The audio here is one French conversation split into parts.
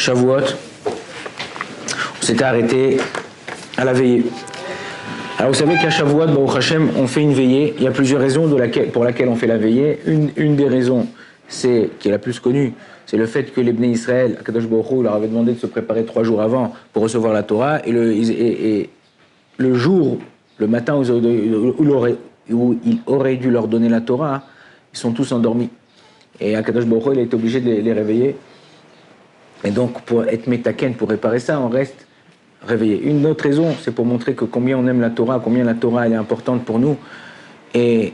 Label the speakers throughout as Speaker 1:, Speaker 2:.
Speaker 1: Shavuot, on s'était arrêté à la veillée. Alors vous savez qu'à Shavuot, Baruch Hashem, on fait une veillée. Il y a plusieurs raisons pour laquelle on fait la veillée. Une des raisons, qui est la plus connue, c'est le fait que les Bnei Israël, Akadosh Baruch Hu leur avait demandé de se préparer 3 jours avant pour recevoir la Torah. Et le jour, le matin où il aurait dû leur donner la Torah, ils sont tous endormis. Et Akadosh Baruch Hu, il a été obligé de les réveiller. Et donc, pour être métaken, pour réparer ça, on reste réveillé. Une autre raison, c'est pour montrer que combien on aime la Torah, combien la Torah elle est importante pour nous. Et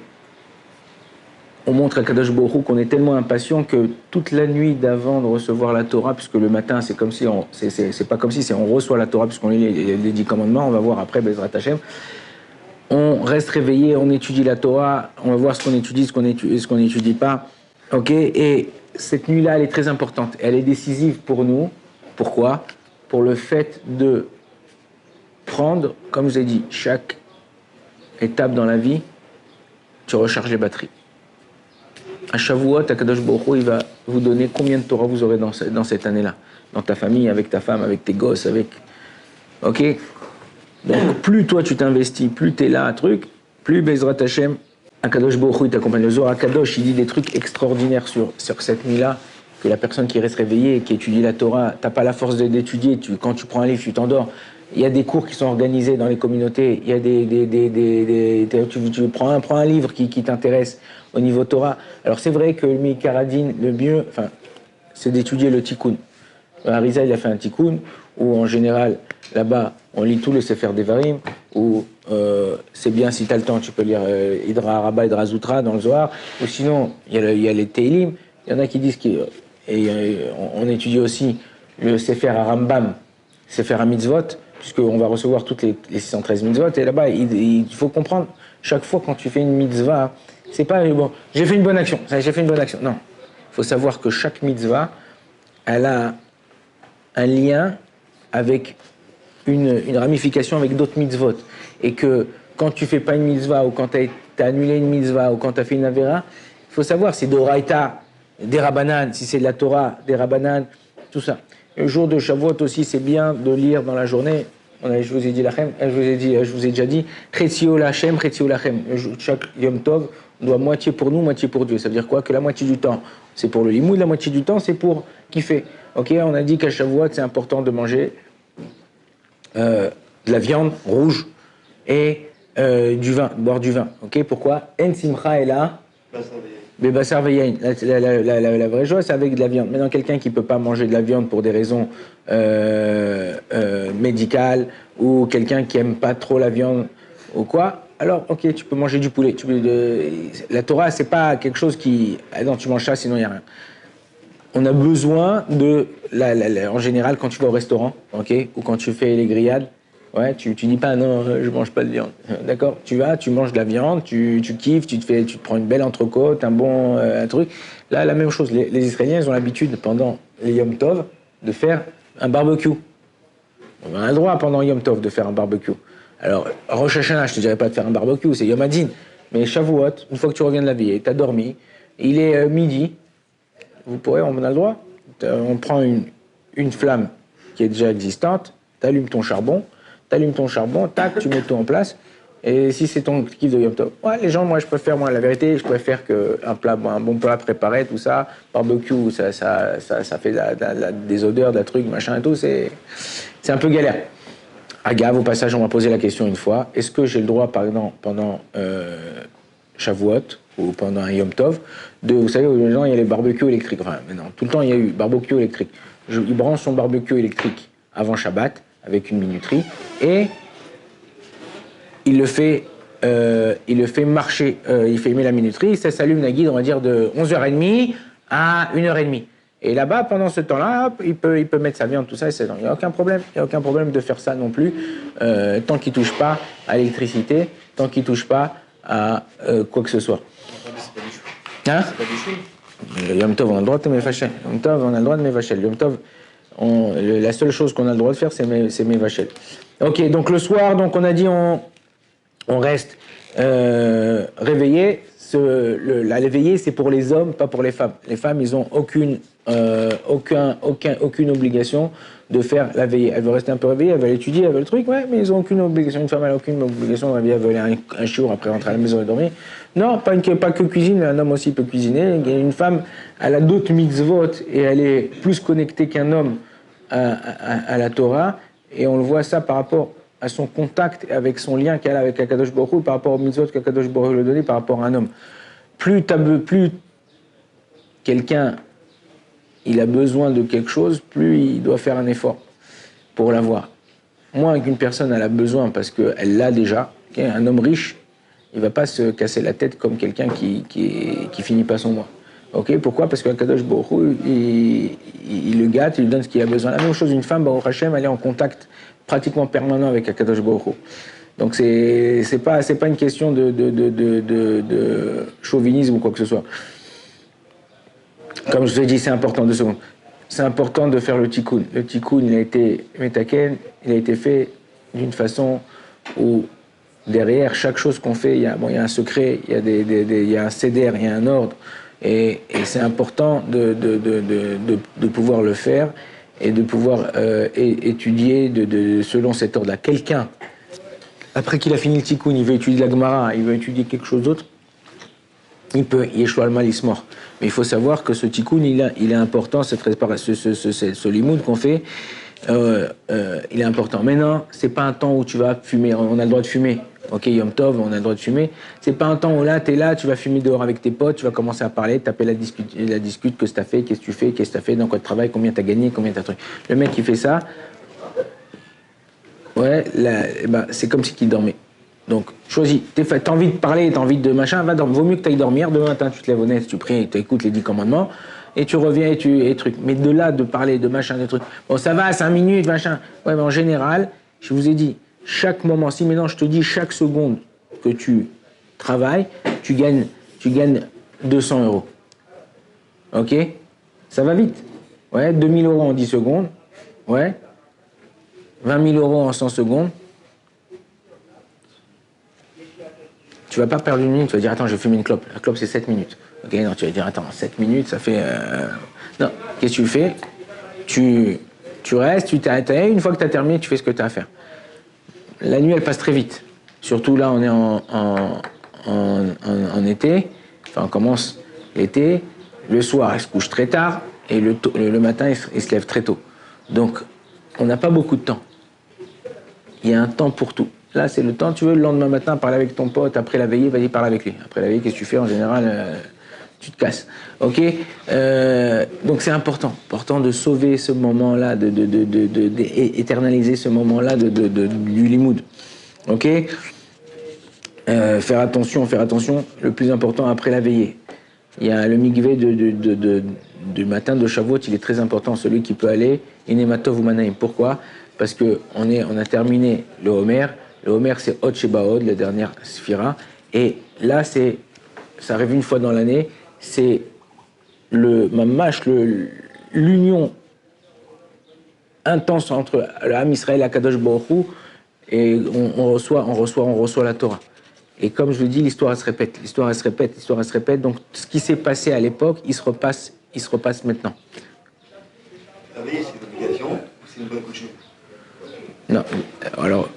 Speaker 1: on montre à Kadosh Baruch Hu qu'on est tellement impatient que toute la nuit d'avant de recevoir la Torah, puisque le matin, c'est comme si c'est pas comme si, c'est on reçoit la Torah, puisqu'on lit les 10 commandements, on va voir après Bezrat Hashem. On reste réveillé, on étudie la Torah, on va voir ce qu'on étudie, ce qu'on n'étudie pas. Ok, et cette nuit-là, elle est très importante. Elle est décisive pour nous. Pourquoi? Pour le fait de prendre, comme je vous ai dit, chaque étape dans la vie, tu recharges les batteries. À Shavuot, Akadosh Baruch Hu, il va vous donner combien de Torah vous aurez dans cette année-là. Dans ta famille, avec ta femme, avec tes gosses, avec... Ok? Donc, plus toi tu t'investis, plus tu es là, plus Bezrat Hashem, Akadosh Baruch Hu, il t'accompagne. Le Zohar Akadosh, il dit des trucs extraordinaires sur cette nuit-là, que la personne qui reste réveillée, qui étudie la Torah, t'as pas la force d'étudier, quand tu prends un livre, tu t'endors. Il y a des cours qui sont organisés dans les communautés, il y a tu prends un livre qui t'intéresse au niveau Torah. Alors c'est vrai que le Mikaradin, le mieux, c'est d'étudier le Tikkun. Arizal, il a fait un Tikkun, où en général, là-bas, on lit tout le Sefer Devarim, où c'est bien, si tu as le temps, tu peux lire Hidra Rabba, Hidra Zutra dans le Zohar, ou sinon, il y a les Teilim. Il y en a qui disent on étudie aussi le Sefer Rambam, Sefer Mitzvot, puisqu'on va recevoir toutes les 613 mitzvot, et là-bas, il faut comprendre, chaque fois quand tu fais une mitzvah, c'est pas, bon, j'ai fait une bonne action, non. Il faut savoir que chaque mitzvah, elle a un lien avec une ramification avec d'autres mitzvot, et que quand tu fais pas une mitzvah, ou quand tu as annulé une mitzvah, ou quand tu as fait une avera, il faut savoir, c'est d'Oraita, des Rabbanan, si c'est de la Torah, des Rabbanan, tout ça. Le jour de Shavuot aussi, c'est bien de lire dans la journée. Je vous ai dit lachem, je vous ai déjà dit, Chetzio lachem, Chetzio lachem. Chaque Yom Tov, on doit moitié pour nous, moitié pour Dieu. Ça veut dire quoi? Que la moitié du temps, c'est pour le limoud, la moitié du temps, c'est pour kiffer. Ok, on a dit qu'à Shavuot, c'est important de manger de la viande rouge et du vin, boire du vin. Ok, pourquoi? En simcha est là. Bébassar veyain. La vraie joie, c'est avec de la viande. Maintenant, quelqu'un qui ne peut pas manger de la viande pour des raisons médicales, ou quelqu'un qui n'aime pas trop la viande, ou quoi, alors, ok, tu peux manger du poulet. La Torah, c'est pas quelque chose qui... Ah non, tu manges ça, sinon il n'y a rien. On a besoin en général, quand tu vas au restaurant, ok, ou quand tu fais les grillades, ouais, tu dis pas non, je mange pas de viande. D'accord? Tu vas, tu manges de la viande, tu kiffes, tu te prends une belle entrecôte, un truc. Là, la même chose. Les Israéliens, ils ont l'habitude, pendant les Yom Tov, de faire un barbecue. On a le droit, pendant Yom Tov, de faire un barbecue. Alors, Rosh Hashanah, je te dirais pas de faire un barbecue, c'est Yom Hadin. Mais Shavuot, une fois que tu reviens de la veillée, tu as dormi, il est midi, on a le droit. On prend une flamme qui est déjà existante, tu allumes ton charbon, tac, tu mets tout en place. Et si c'est ton kiff de Yom Tov, ouais, les gens, moi, la vérité, je préfère un bon plat préparé, tout ça, barbecue, ça fait des odeurs, de la truc, machin et tout, c'est un peu galère. Agave, au passage, on m'a posé la question une fois, est-ce que j'ai le droit, par exemple, pendant Shavuot, ou pendant un Yom Tov, vous savez, les gens, il y a les barbecues électriques, enfin, maintenant, tout le temps, il y a eu barbecue électrique. Il branche son barbecue électrique avant Shabbat, avec une minuterie, et il le fait marcher, il fait aimer la minuterie, ça s'allume la guide, on va dire, de 11h30 à 1h30. Et là-bas, pendant ce temps-là, hop, il peut mettre sa viande, tout ça, il n'y a aucun problème de faire ça non plus, tant qu'il ne touche pas à l'électricité, tant qu'il ne touche pas à quoi que ce soit. Hein? C'est pas du chou. Yom Tov, on a le droit de mévacher. Yom Tov, on a le droit de mévacher. Yom Tov, la seule chose qu'on a le droit de faire, c'est mévacher. Ok, donc le soir, donc on a dit on reste réveillé. la veillée, c'est pour les hommes, pas pour les femmes. Les femmes, ils n'ont aucune obligation de faire la veillée. Elles veulent rester un peu réveillées, elles veulent étudier, elles veulent le truc, ouais, mais ils n'ont aucune obligation. Une femme, elle n'a aucune obligation de réveiller, elle veut aller un jour après rentrer à la maison et dormir. Non, pas que cuisine, un homme aussi peut cuisiner. Une femme, elle a d'autres mitzvot et elle est plus connectée qu'un homme à la Torah. Et on le voit ça par rapport à son contact avec son lien qu'elle a avec Akadosh Baruch Hu, par rapport aux mitzvot qu'Akadosh Baruch Hu lui a donné par rapport à un homme. Plus quelqu'un il a besoin de quelque chose, plus il doit faire un effort pour l'avoir. Moins qu'une personne elle a besoin parce qu'elle l'a déjà. Un homme riche, il ne va pas se casser la tête comme quelqu'un qui finit pas son mois. Okay, pourquoi? Parce que Kadosh Baruch Hu, il le gâte, il lui donne ce qu'il a besoin. La même chose, une femme, Baruch Hashem, elle est en contact pratiquement permanent avec Kadosh Baruch Hu. Donc c'est pas une question de chauvinisme ou quoi que ce soit. Comme je vous ai dit, c'est important, 2 secondes. C'est important de faire le tikkun. Le tikkun, il a été metaken, il a été fait d'une façon où derrière chaque chose qu'on fait, il y a un secret, il y a un céder, il y a un ordre. Et c'est important de pouvoir le faire et de pouvoir étudier selon cet ordre-là. Quelqu'un, après qu'il a fini le tikkun, il veut étudier la Gemara, il veut étudier quelque chose d'autre, il peut, Yeshua al-Mal, il se mord. Mais il faut savoir que ce tikkun, il est important, ce limoud qu'on fait, il est important. Maintenant, c'est pas un temps où tu vas fumer, on a le droit de fumer. Ok, Yom Tov, on a le droit de fumer. C'est pas un temps où là, tu es là, tu vas fumer dehors avec tes potes, tu vas commencer à parler, taper la discute, que t'as fait, qu'est-ce que tu fais, qu'est-ce que t'as fait, dans quoi tu travailles, combien t'as gagné, combien t'as truc. Le mec qui fait ça, ouais, c'est comme si il dormait. Donc, choisis. T'as envie de parler, t'as envie de machin, va dormir. Vaut mieux que t'ailles dormir. Demain matin, tu te lèves honnête, tu pries, tu écoutes les 10 commandements, et tu reviens et trucs. Mais de là, de parler, de machin, de trucs. Bon, ça va, 5 minutes, machin. Ouais, mais en général, je vous ai dit, chaque moment, si maintenant je te dis chaque seconde que tu travailles, tu gagnes 200 euros. Ok? Ça va vite. Ouais, 2000 euros en 10 secondes. Ouais. 20 000 euros en 100 secondes. Tu vas pas perdre une minute, tu vas dire, attends, je vais fumer une clope. La clope, c'est 7 minutes. Ok, non, tu vas dire, attends, 7 minutes, ça fait... Non, qu'est-ce que tu fais? Tu restes, tu t'arrêtes. Une fois que tu as terminé, tu fais ce que tu as à faire. La nuit, elle passe très vite. Surtout là, on est en été. Enfin, on commence l'été. Le soir, il se couche très tard. Et le matin, il se lève très tôt. Donc, on n'a pas beaucoup de temps. Il y a un temps pour tout. Là, c'est le temps, tu veux, le lendemain matin, parler avec ton pote, après la veillée, vas-y, parle avec lui. Après la veillée, qu'est-ce que tu fais? En général, tu te casses. Ok? Donc, c'est important de sauver ce moment-là, d'éternaliser ce moment-là du limoud. Ok? Faire attention. Le plus important, après la veillée. Il y a le mikvé du matin de Shavuot, il est très important, celui qui peut aller, Inematov ou Manaim. Pourquoi? Parce qu'on a terminé le Homer. Le Homer, c'est Hod Shebaod, la dernière Sphira. Et là, ça arrive une fois dans l'année, c'est l'union intense entre l'âme Israël et Akadosh Baruch Hu, et on reçoit la Torah. Et comme je le dis, l'histoire elle se répète. Donc, ce qui s'est passé à l'époque, il se repasse maintenant.
Speaker 2: La veillée, c'est une obligation ou c'est une bonne coutume?
Speaker 1: Non. Alors,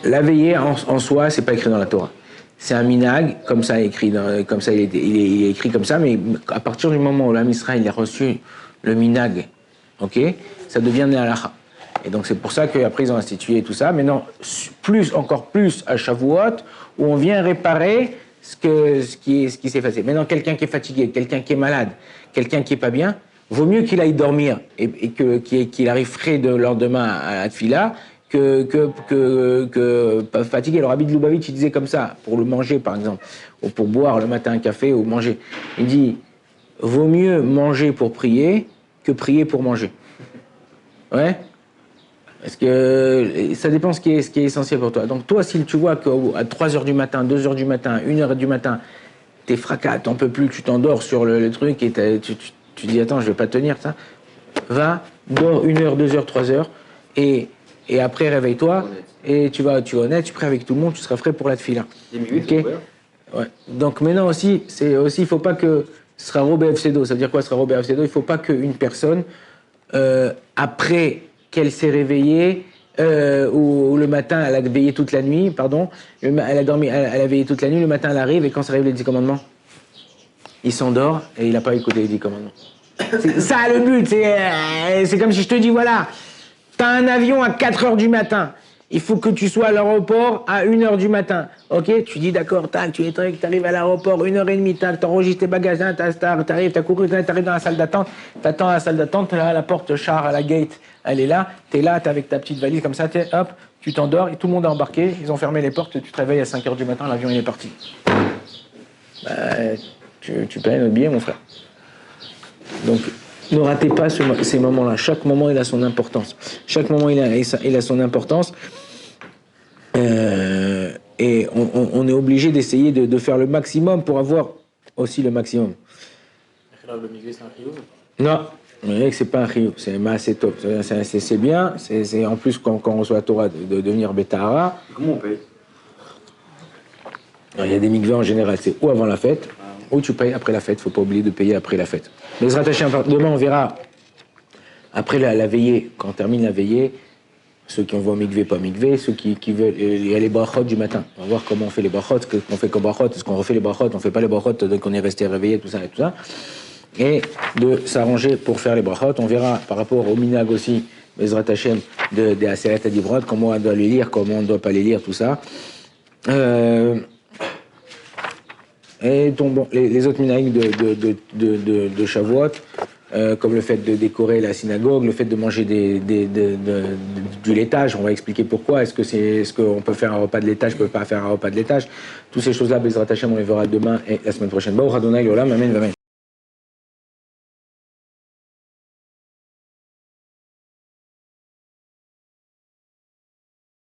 Speaker 1: la veillée en soi, c'est pas écrit dans la Torah. C'est un minag, comme ça, il est écrit comme ça, mais à partir du moment où l'âme Israël a reçu le minag, ok, ça devient une halakha. Et donc c'est pour ça qu'après ils ont institué tout ça. Maintenant, encore plus à Shavuot, où on vient réparer ce qui s'est passé. Maintenant, quelqu'un qui est fatigué, quelqu'un qui est malade, quelqu'un qui est pas bien, vaut mieux qu'il aille dormir et qu'il arrive frais de lendemain à la tfila que pas fatigué. Alors Rabbi de Lubavitch, il disait comme ça, pour le manger par exemple, ou pour boire le matin un café ou manger. Il dit, vaut mieux manger pour prier que prier pour manger. Ouais? Parce que ça dépend ce qui est essentiel pour toi. Donc toi, si tu vois qu'à 3h du matin, 2h du matin, 1h du matin, t'es fracas, t'en peux plus, tu t'endors sur le truc et tu dis, attends, je vais pas tenir ça. Va, dors 1h, 2h, 3h et après réveille-toi et tu vas honnête, tu pries avec tout le monde, tu seras frais pour la tefila.
Speaker 2: 10 minutes,
Speaker 1: okay? Ouais. Donc maintenant aussi, il faut pas que sera Robert FCDO. Ça veut dire quoi sera Robert FCDO? Il faut pas qu'une personne, après qu'elle s'est réveillée, ou le matin, elle a veillé toute la nuit, pardon, elle a dormi, elle a veillé toute la nuit, le matin elle arrive et quand ça arrive les 10 commandements, il s'endort et il n'a pas écouté les 10 commandements. C'est ça le but, c'est comme si je te dis, voilà, t'as un avion à 4 heures du matin. Il faut que tu sois à l'aéroport à 1 heure du matin. Ok, tu dis d'accord, tac, tu arrives à l'aéroport, 1h30, tac, t'enregistres tes bagages, t'arrives, t'as couru, t'arrives dans la salle d'attente, t'attends à la salle d'attente, là, la porte char à la gate, elle est là, t'es avec ta petite valise comme ça, hop, tu t'endors, et tout le monde est embarqué, ils ont fermé les portes, tu te réveilles à 5 heures du matin, l'avion il est parti. Bah, tu payes notre billet, mon frère. Donc, ne ratez pas ces moments-là. Chaque moment, il a son importance. Chaque moment, il a son importance. Et on est obligé d'essayer de faire le maximum pour avoir aussi le maximum.
Speaker 3: Le migvé, c'est un chiyuv?
Speaker 1: Non, mais c'est pas un chiyuv, c'est assez top. C'est bien, c'est en plus quand on reçoit la Torah de devenir Betahara.
Speaker 2: Comment on paye?
Speaker 1: Il y a des mikvés en général, c'est ou avant la fête, ou tu payes après la fête. Faut pas oublier de payer après la fête. Mais demain, on verra, après la veillée, quand on termine la veillée, ceux qui envoient mikvé, pas mikvé, ceux qui veulent... Il y a les brachot du matin. On va voir comment on fait les brachot, qu'on fait comme brachot, est-ce qu'on refait les brachot, on fait pas les brachot, donc on est resté réveillé, tout ça et tout ça. Et de s'arranger pour faire les brachot. On verra par rapport au minag aussi, Bezrat Hashem, des Aseret Adibrot, comment on doit les lire, comment on ne doit pas les lire, tout ça. Et les autres minag de Shavuot, comme le fait de décorer la synagogue, le fait de manger du laitage, on va expliquer pourquoi. Est-ce qu'on peut faire un repas de laitage, on peut pas faire un repas de laitage. Toutes ces choses-là, Bezrat Hashem, on les verra demain et la semaine prochaine. Baruch Adonai Olam, amen, amen.